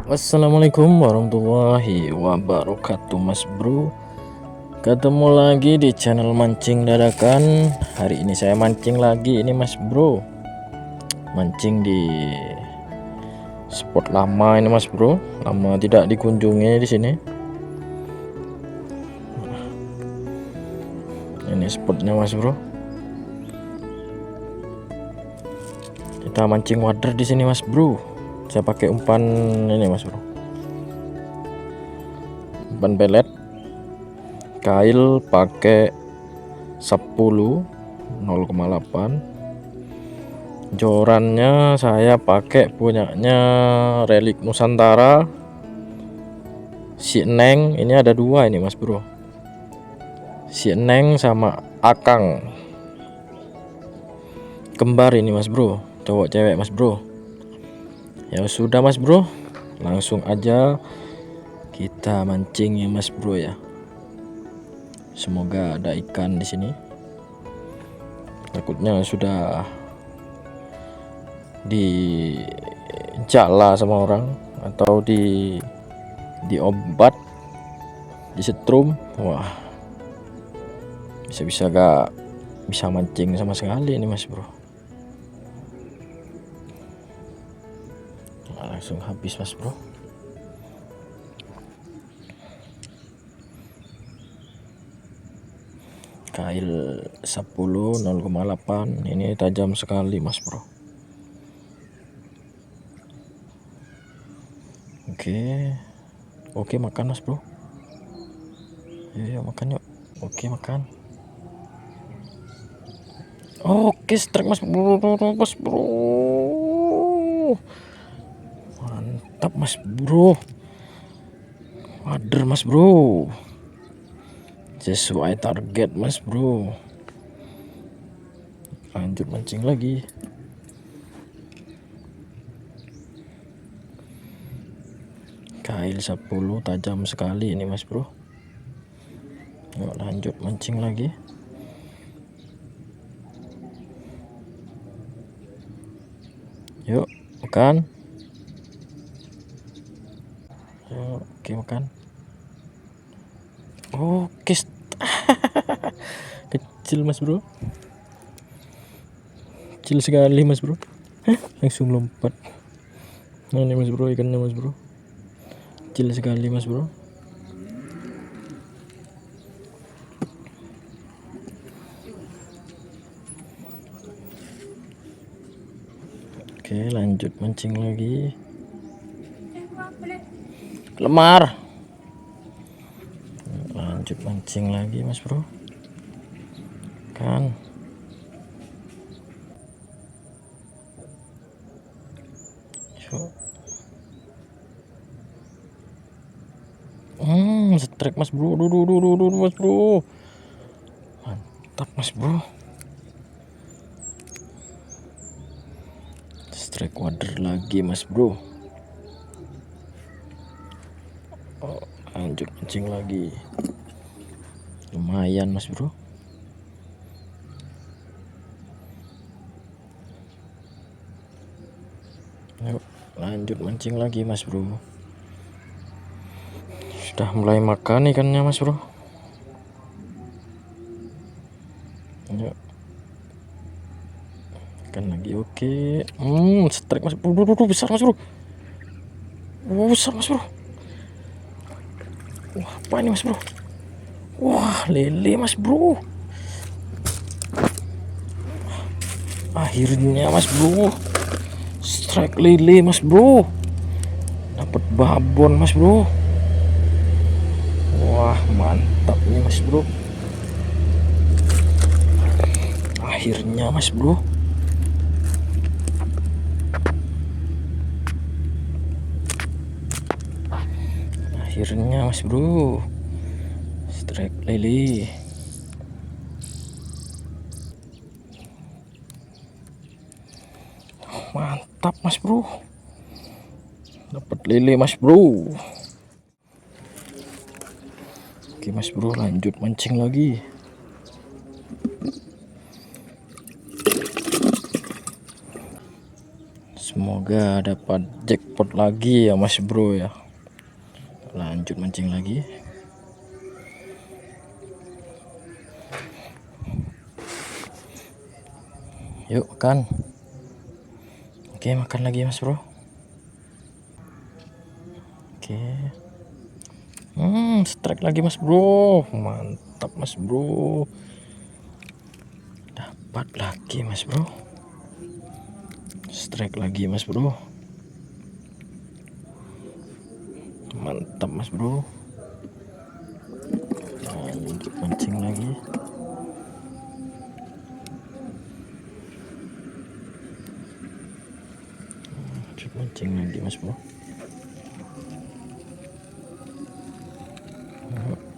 Assalamualaikum warahmatullahi wabarakatuh, Mas Bro. Ketemu lagi di channel mancing dadakan. Hari ini saya mancing lagi ini, Mas Bro. Mancing di spot lama ini, Mas Bro. Lama tidak dikunjungi di sini. Ini spotnya, Mas Bro. Kita mancing wader di sini, Mas Bro. Saya pakai umpan ini, Mas Bro. Umpan pelet. Kail pakai 10 0,8. Jorannya saya pakai punyanya Relik Nusantara si Neng. Ini ada dua ini, Mas Bro, si Neng sama Akang, kembar ini, Mas Bro, cowok cewek, Mas Bro. Ya sudah, Mas Bro, langsung aja kita mancing ya, Mas Bro ya. Semoga ada ikan di sini. Takutnya sudah dijala sama orang atau diobat, disetrum. Wah, bisa-bisa gak bisa mancing sama sekali ini, Mas Bro. Langsung habis, Mas Bro. Kail 10 0,8. Ini tajam sekali, Mas Bro. Oke, makan, Mas Bro. Yuk makan yuk. Oke, makan. Oke, strike, Mas Bro. Mas Bro, mantap, Mas Bro. Wader, Mas Bro, sesuai target, Mas Bro. Lanjut mancing lagi. Kail 10 tajam sekali ini, Mas Bro. Yuk lanjut mancing lagi. Yuk makan. Oke, makan. Oke. Kecil, Mas Bro, kecil sekali, Mas Bro. Langsung lompat. Nah, ini, Mas Bro, ikannya, Mas Bro. Kecil sekali, Mas Bro. Oke, lanjut mancing lagi. Lemar. Lanjut mancing lagi, Mas Bro. Kan strike, Mas Bro. Duh, Mas Bro, mantap, Mas Bro. Strike wader lagi, Mas Bro. Lanjut mancing lagi. Lumayan, Mas Bro. Yuk lanjut mancing lagi, Mas Bro. Sudah mulai makan ikannya, Mas Bro. Yuk ikan lagi. Oke, strike, Mas Bro. Besar, Mas Bro. Besar, Mas Bro. Wah, apa ini, Mas Bro? Wah, lele, Mas Bro. Akhirnya, Mas Bro, strike lele, Mas Bro. Dapat babon, Mas Bro. Wah, mantap nih, Mas Bro. Akhirnya, Mas Bro. Akhirnya, Mas Bro, strike lele. Mantap, Mas Bro. Dapat lele, Mas Bro. Oke, Mas Bro, lanjut mancing lagi. Semoga dapat jackpot lagi ya Mas Bro ya. Lanjut mancing lagi. Yuk makan. Oke, makan lagi Mas Bro. Oke. Strike lagi Mas Bro. Mantap Mas Bro. Dapat lagi Mas Bro. Strike lagi Mas Bro. Mantap Mas Bro. Lanjut mancing lagi. Lanjut mancing lagi Mas Bro.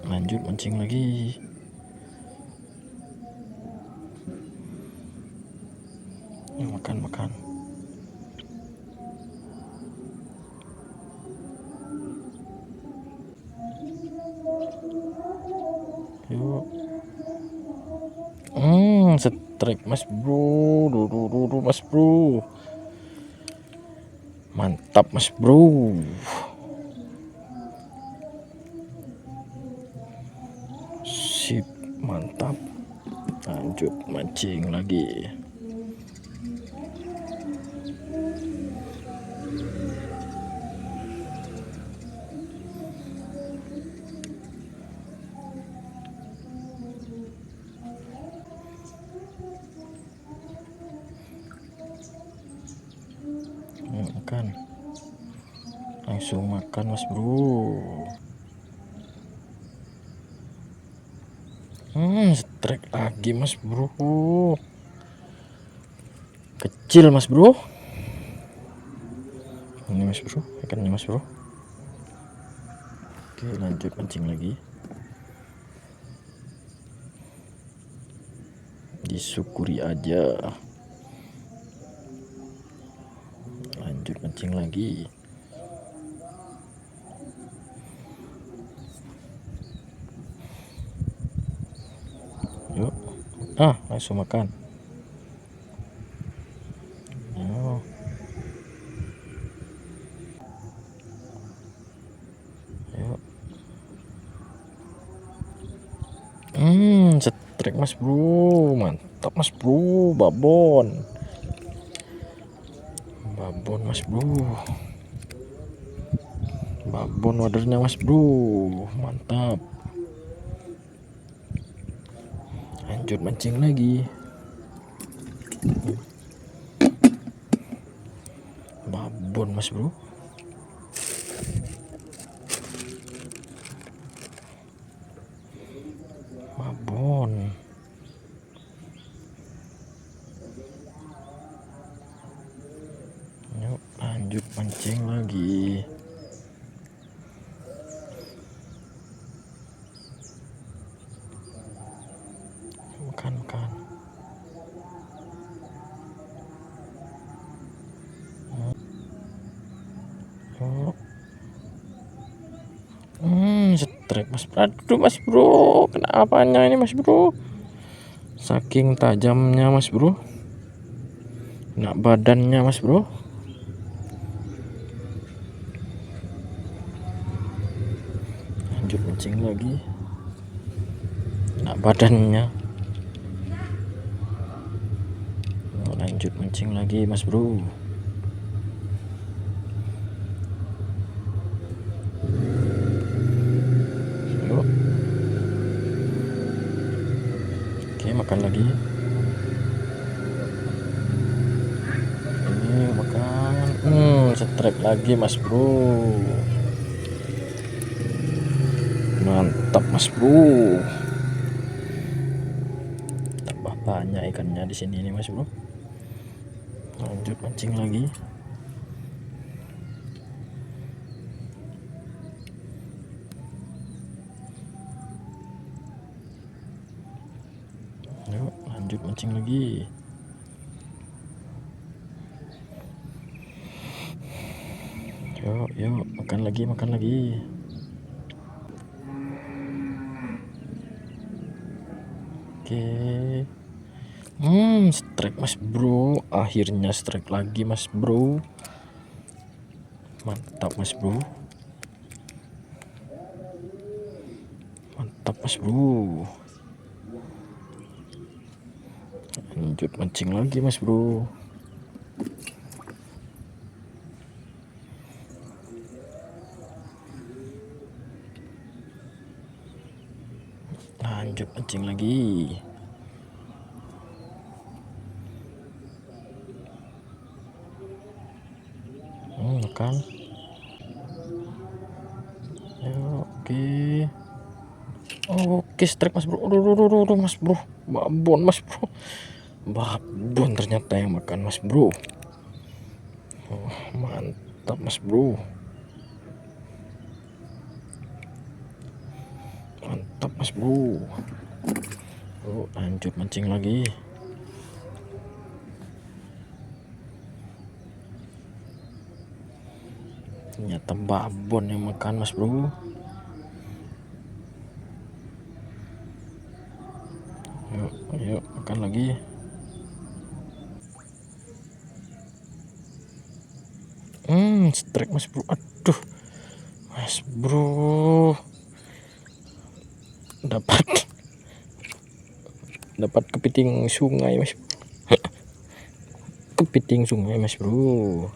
Lanjut mancing lagi. Makan. Yuk. Strike Mas Bro. Duh, Mas Bro. Mantap Mas Bro. Sip, mantap. Lanjut mancing lagi. Makan. Langsung makan Mas Bro. Strike lagi Mas Bro. Kecil Mas Bro. Ini Mas Bro, ikannya Mas Bro. Oke, lanjut mancing lagi. Disyukuri aja. Lanjut mancing lagi. Yuk. Langsung makan. Yuk. Strike Mas Bro. Mantap Mas Bro. Babon Mas Bro. Babon wadernya Mas Bro. Mantap. Lanjut mancing lagi. Babon Mas Bro. Babon. Yuk lanjut mancing lagi. Makan. Strike Mas Bro. Aduh Mas Bro, kenapanya ini Mas Bro? Saking tajamnya Mas Bro. Kena badannya Mas Bro. Lanjut mancing lagi. Kena badannya. Lanjut mancing lagi Mas Bro. Yuk. Oke, makan lagi. Ini makan. Strike lagi Mas Bro. Mantap Mas Bro. Tambah banyak ikannya di sini nih Mas Bro. Lanjut mancing lagi. Yuk lanjut mancing lagi. Yuk makan lagi. Oke. Strike strike mas bro, akhirnya strike lagi mas bro. Mantap mas bro, mantap mas bro. Lanjut mancing lagi mas bro. Lanjut mancing lagi. Makan ya, oke strike mas bro. Aduh, mas bro, babon mas bro, babon ternyata yang makan mas bro. Mantap mas bro, mantap mas bro. Lanjut mancing lagi. Ternyata babon yang makan mas bro. Yuk makan lagi. Strike mas bro. Aduh mas bro, dapat kepiting sungai mas. Kepiting sungai mas bro,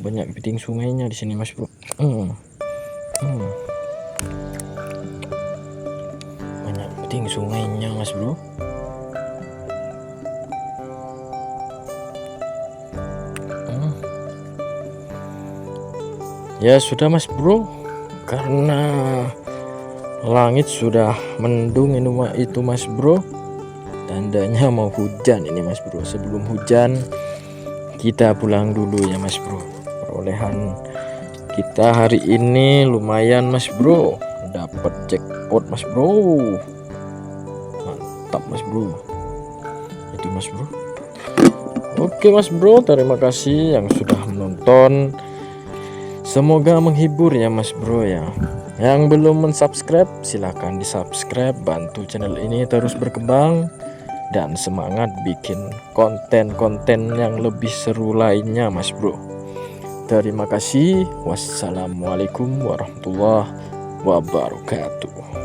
banyak kepiting sungainya di sini mas bro. Banyak kepiting sungainya mas bro. Ya sudah mas bro, karena langit sudah mendung itu mas bro, tandanya mau hujan ini mas bro. Sebelum hujan kita pulang dulu ya mas bro. Perolehan kita hari ini lumayan mas bro, dapat jackpot mas bro. Mantap mas bro, itu mas bro. Oke mas bro, terima kasih yang sudah menonton. Semoga menghibur ya mas bro ya. Yang belum mensubscribe silahkan di subscribe, bantu channel ini terus berkembang dan semangat bikin konten-konten yang lebih seru lainnya mas bro. Terima kasih. Wassalamualaikum warahmatullahi wabarakatuh.